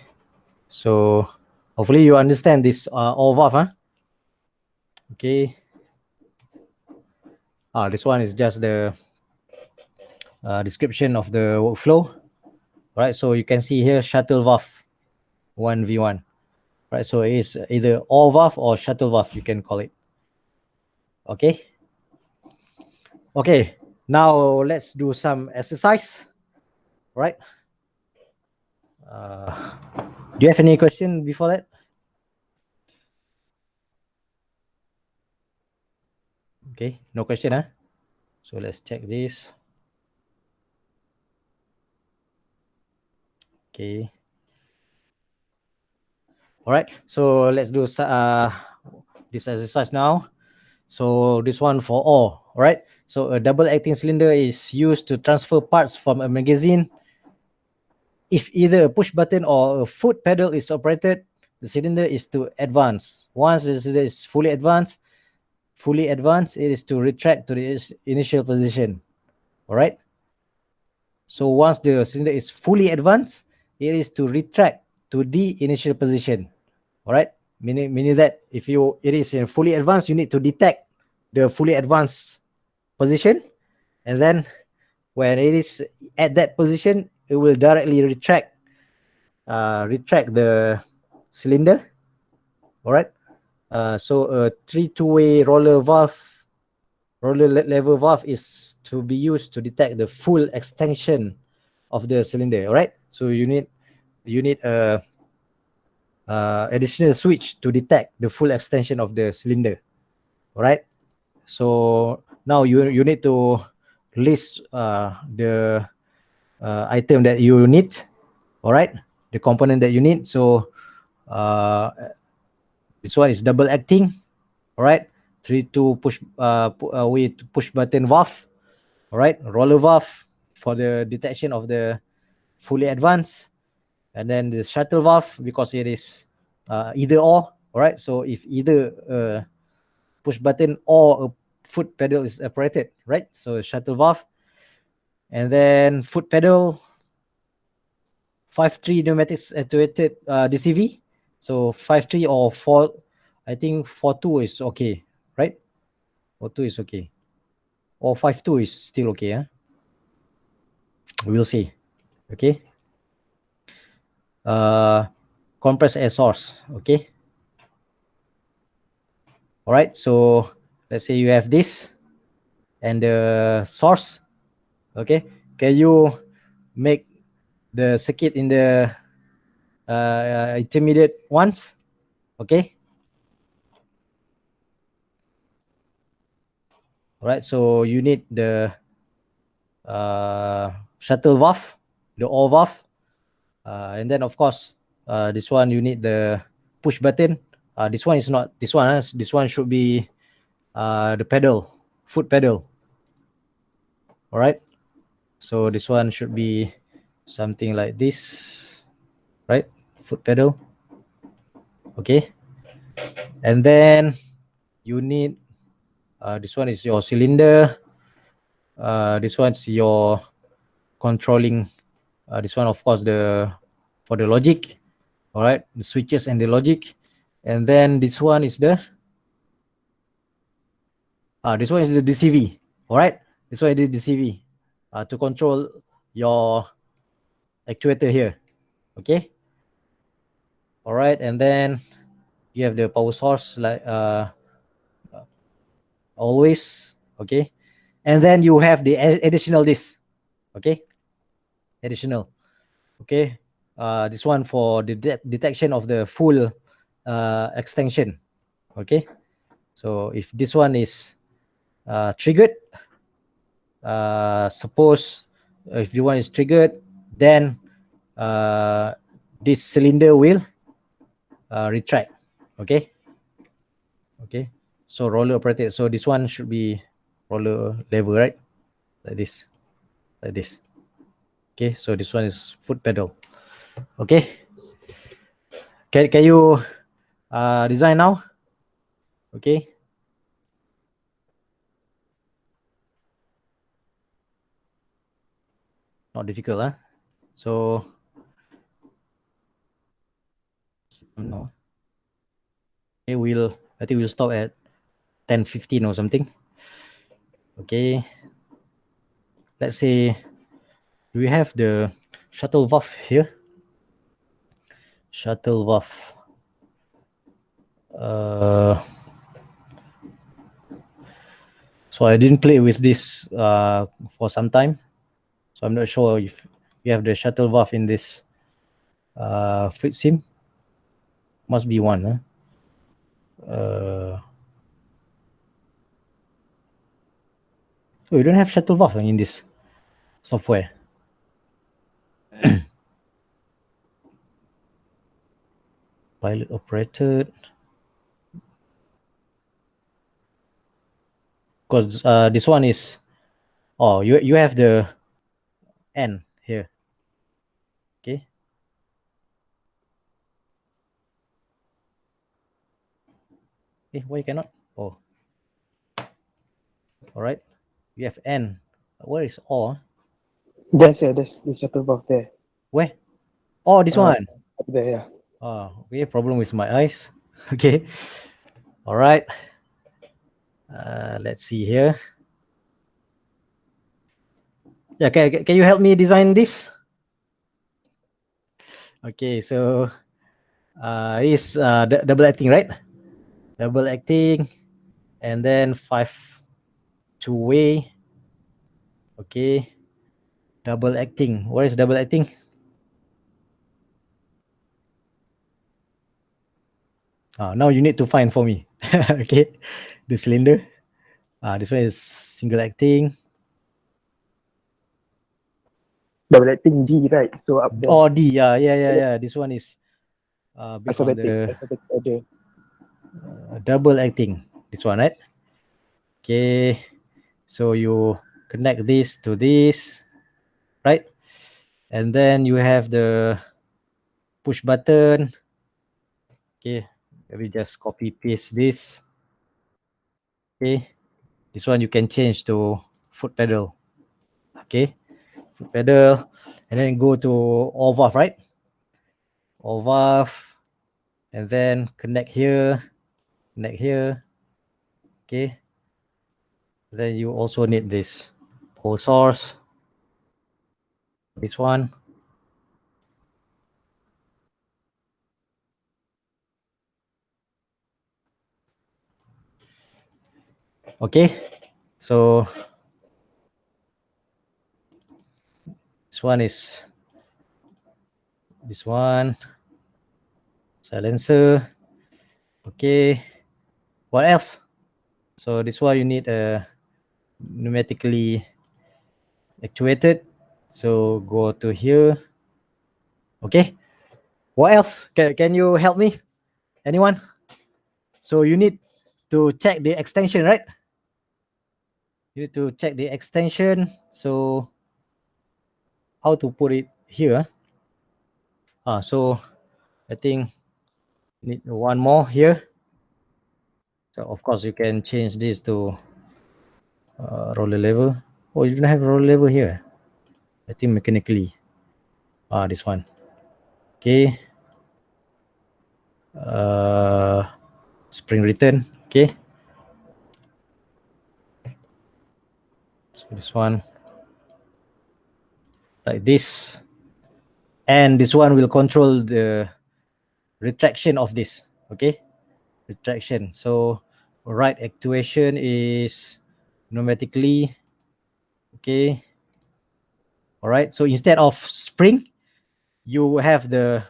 so hopefully you understand this all valve, huh? Okay, this one is just the description of the workflow. Right, so you can see here shuttle valve 1v1. Right, so it is either all valve or shuttle valve, you can call it. Okay, okay, now let's do some exercise. Right, do you have any question before that? Okay, no question, huh? So let's check this. Okay, all right, so let's do this exercise now. So this one for all right? So a double acting cylinder is used to transfer parts from a magazine. If either a push button or a foot pedal is operated, the cylinder is to advance. Once the cylinder is fully advanced, it is to retract to the initial position. All right. So once the cylinder is fully advanced, it is to retract to the initial position. All right. Meaning that if it is in fully advanced, you need to detect the fully advanced position, and then when it is at that position, it will directly retract the cylinder. All right. So a two-way roller lever valve is to be used to detect the full extension of the cylinder. All right. So you need a additional switch to detect the full extension of the cylinder. All right. So now you need to list the item that you need. All right, the component that you need. So this one is double acting. All right, 3-2 push button valve. All right, roller valve for the detection of the fully advanced, and then the shuttle valve because it is either or. All right, so if either push button or a foot pedal is operated, right? So shuttle valve, and then foot pedal 5.3 pneumatics actuated DCV. So 5.3 or 4, I think 4.2 is okay, right? 4.2 is okay. Or 5.2 is still okay, huh? We'll see. Okay. Compressed air source, okay. All right, so let's say you have this and the source, okay. Can you make the circuit in the intermediate ones? Okay. All right, so you need the shuttle valve, the all valve, and then of course this one you need the push button. This one is not this one. This one should be the pedal, foot pedal. All right, so this one should be something like this, right? Foot pedal. Okay, and then you need this one is your cylinder. This one's your controlling. This one, of course, for the logic. All right, the switches and the logic, and then this one is the this one is the DCV. All right, this one is the DCV to control your actuator here. Okay. All right, and then you have the power source like always. Okay, and then you have the additional this. Okay, additional. Okay, this one for the detection of the full extension. Okay, so if this one is triggered, suppose if the one is triggered, then this cylinder will retract. Okay, okay, so roller operated. So this one should be roller lever, right? Like this, like this. Okay, so this one is foot pedal. Okay, can you design now? Okay, not difficult, huh? So no. Okay, I think we'll stop at 10:15 or something. Okay, let's say we have the shuttle valve here. Shuttle valve. So I didn't play with this for some time, so I'm not sure if you have the shuttle valve in this fit sim. Must be one, huh? Oh, you don't have shuttle valve in this software. Pilot operated. Because this one is, oh, you have the N here. Okay. Okay, why you cannot? Oh, all right. You have N. Where is O? There's the shuttle valve there. Where? Oh, this one. Up there, yeah. Oh, we have problem with my eyes. Okay. All right. Let's see here. Yeah, can you help me design this? Okay, so it's double acting, right? Double acting, and then 5 two-way. Okay, double acting. Where is double acting? Now you need to find for me. Okay, the cylinder. This one is single acting. Double acting D, right? So up there. Oh, D. Yeah. This one is based on the Alphabetic order. double acting. This one, right? Okay, so you connect this to this, right? And then you have the push button. Okay, let me just copy paste this. Okay, this one you can change to foot pedal. Okay, foot pedal, and then go to all valve, right? All valve, and then connect here. Okay, then you also need this whole source. This one. Okay, so this one is this one silencer. Okay, what else? So this one you need a pneumatically actuated. So go to here. Okay, what else? Can you help me? Anyone? So you need to check the extension, right? You need to check the extension. So how to put it here? So I think need one more here. So of course you can change this to roller lever. Oh, you don't have roller lever here. I think mechanically. This one. Okay. Spring return. Okay. So this one like this, and this one will control the retraction of this. Okay, retraction. So right actuation is pneumatically. Okay, All right. So instead of spring, you have the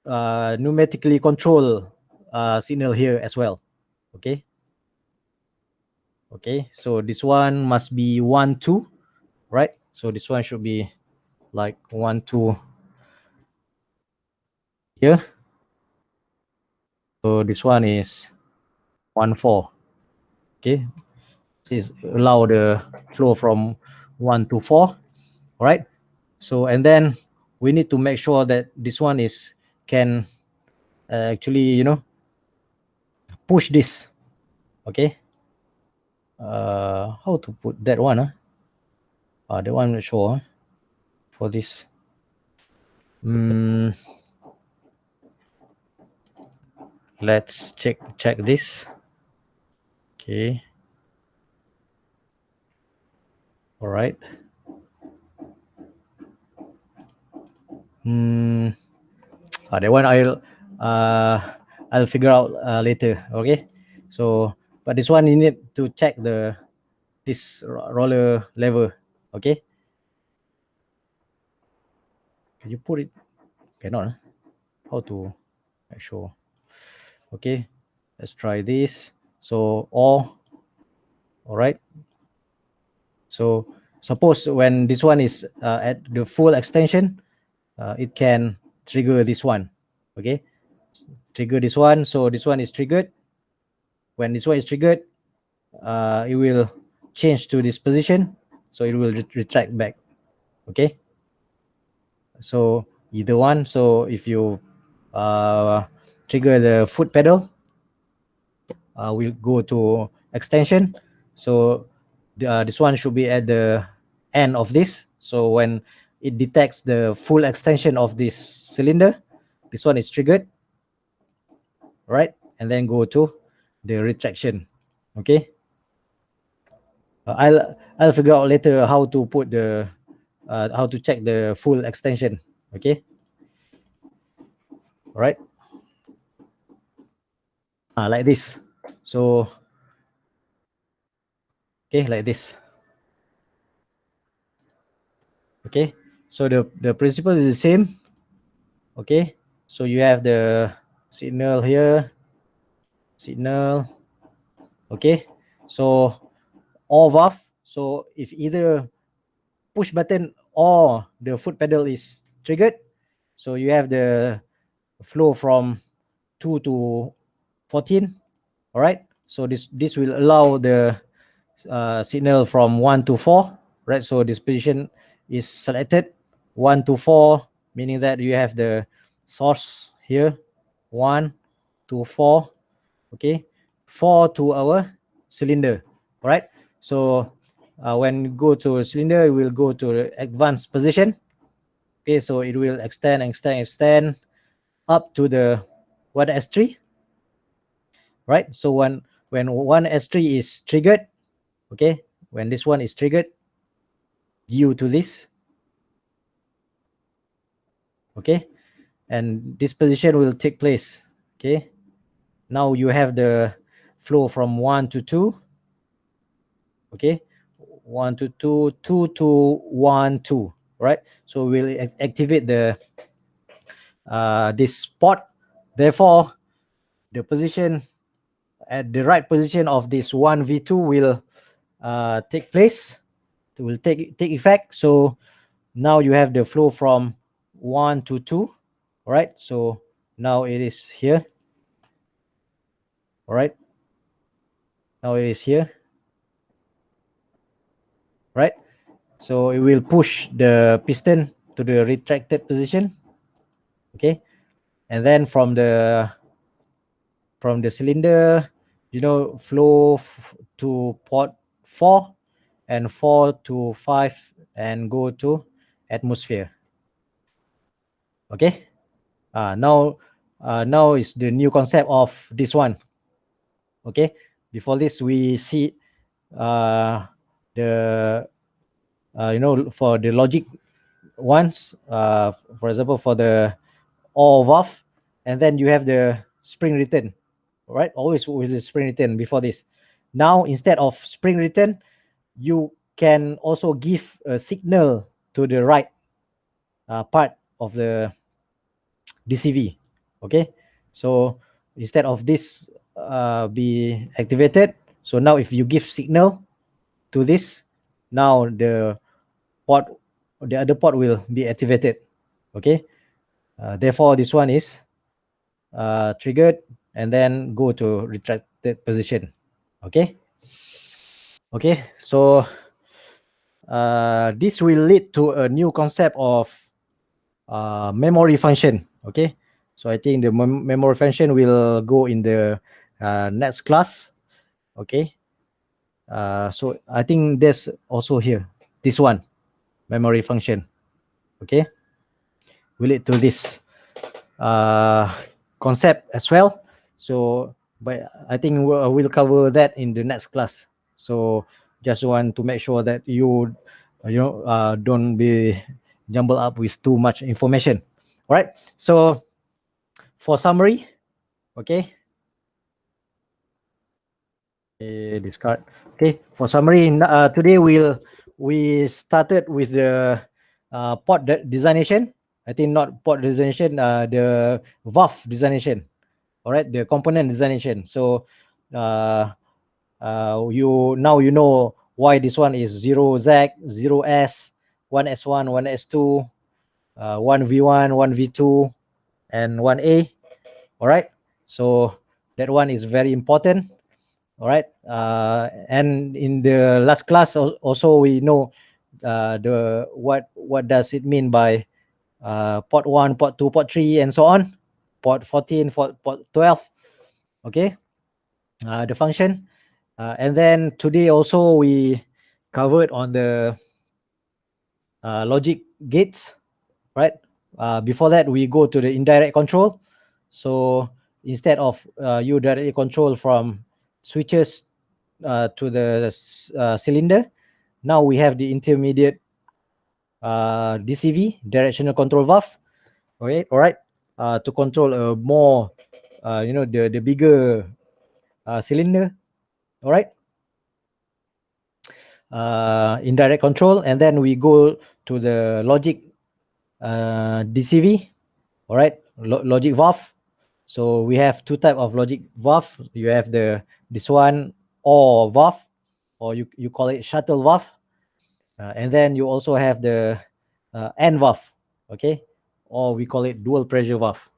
pneumatically control signal here as well. Okay. Okay. So this one must be 1, 2, right? So this one should be like 1, 2 here. So this one is 1, 4. Okay. This allow the flow from 1 to 4. All right. So and then we need to make sure that this one is can actually push this. Okay. How to put that one? That one I'm not sure for this. Let's check this. Okay. All right. That one I'll figure out later. Okay. So, but this one you need to check this roller lever. Okay. Can you put it? Cannot. How to make sure? Okay. Let's try this. So all right. So suppose when this one is at the full extension, it can trigger this one. Okay. Trigger this one. So this one is triggered. When this one is triggered, it will change to this position. So it will retract back. Okay. So either one. So if you trigger the foot pedal, we'll go to extension. So this one should be at the end of this. So when it detects the full extension of this cylinder, this one is triggered, right? And then go to the retraction. Okay. I'll figure out later how to put how to check the full extension. Okay. All right. Like this. So okay, like this. Okay. So the principle is the same. Okay. So you have the signal here. Signal. Okay. So all valve. So if either push button or the foot pedal is triggered, so you have the flow from 2 to 14. All right. So this will allow the signal from 1 to 4, right? So this position is selected 1 to 4, meaning that you have the source here 1 to 4. Okay. 4 to our cylinder. All right. So when you go to a cylinder, it will go to the advanced position. Okay. So it will extend up to the what S3, right? So when one S3 is triggered, okay, when this one is triggered due to this, okay, and this position will take place. Okay. Now you have the flow from 1 to 2. Okay. 1 to 2, 2 to 1, 2. Right. So we'll activate this spot. Therefore, the position at the right position of this 1v2 will take place. It will take effect. So now you have the flow from 1 to 2. All right. So now it is here. All right. Now it is here. Right. So it will push the piston to the retracted position. Okay. And then from the cylinder, flow to port 4 and 4 to 5 and go to atmosphere. Okay. Now is the new concept of this one. Okay. Before this, we see the for the logic ones, for example, for the all valve, and then you have the spring return, right? Always with the spring return before this. Now instead of spring return, you can also give a signal to the right part of the DCV. Okay, so instead of this be activated, so now if you give signal to this, now the other port will be activated. Okay, therefore this one is triggered and then go to retracted position. Okay, so this will lead to a new concept of memory function. Okay, so I think the memory function will go in the next class. Okay, so I think there's also here this one, memory function. Okay, will lead to this concept as well. So but I think we'll cover that in the next class. So just want to make sure that you don't be jumbled up with too much information. All right, so for summary, okay, discard. Okay, for summary, today we started with the port designation. I think not port designation, the valve designation. All right, the component designation. So you know why this one is 0Z, 0S, 1S1, 1S2, 1V1, 1V2, and 1A. All right, so that one is very important. All right, and in the last class also we know the what does it mean by port 1, port 2, port 3, and so on, port 14, port 12. Okay, the function, and then today also we covered on the logic gates, right? Before that we go to the indirect control. So instead of you directly control from switches to the cylinder, now we have the intermediate DCV, directional control valve. Okay, all right, to control a more the bigger cylinder. All right, indirect control, and then we go to the logic DCV. All right, logic valve. So we have two type of logic valve. You have this one, or valve, or you call it shuttle valve, and then you also have the end valve. Okay, or we call it dual pressure valve.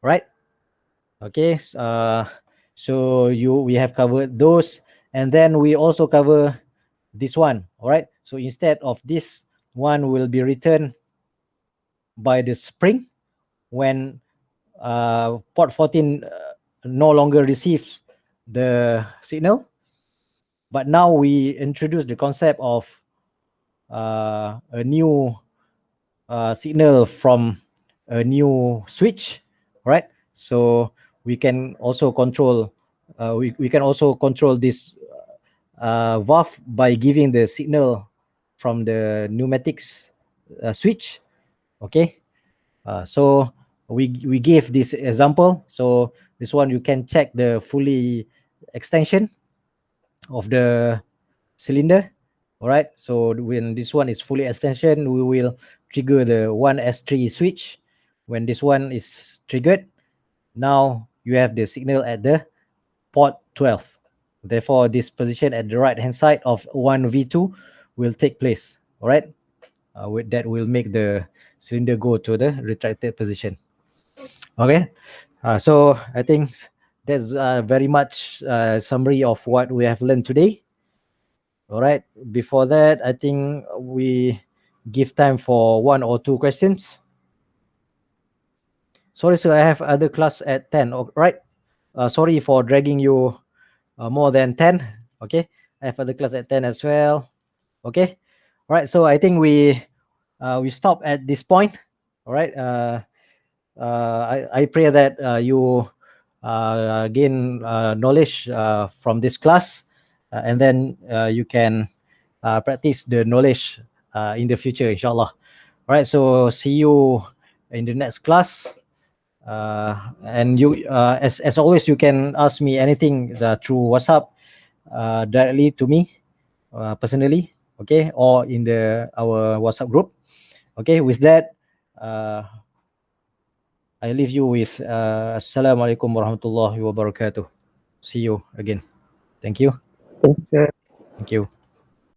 Right. Okay, so we have covered those, and then we also cover this one. All right, so instead of this one will be returned by the spring when port 14 no longer receives the signal, but now we introduce the concept of a new signal from a new switch, right? So we can also control we can also control this valve by giving the signal from the pneumatics switch. Okay, so we gave this example. So this one you can check the fully extension of the cylinder. All right, so when this one is fully extension, we will trigger the 1S3 switch. When this one is triggered, now you have the signal at the port 12. Therefore, this position at the right hand side of 1V2 will take place. All right, with that will make the cylinder go to the retracted position. Okay, so I think that's very much summary of what we have learned today. All right, before that, I think we give time for one or two questions. Sorry, sir, I have other class at 10. All right, sorry for dragging you more than 10. Okay, I have other class at 10 as well. Okay, all right, so I think we stop at this point. All right, I pray that you gain knowledge from this class, and then you can practice the knowledge in the future, inshallah. All right, so see you in the next class. And you, as always, you can ask me anything through WhatsApp directly to me personally. okay, or in our WhatsApp group. Okay, with that, I leave you with Assalamualaikum warahmatullahi wabarakatuh. See you again. Thank you. Thanks, sir. Thank you.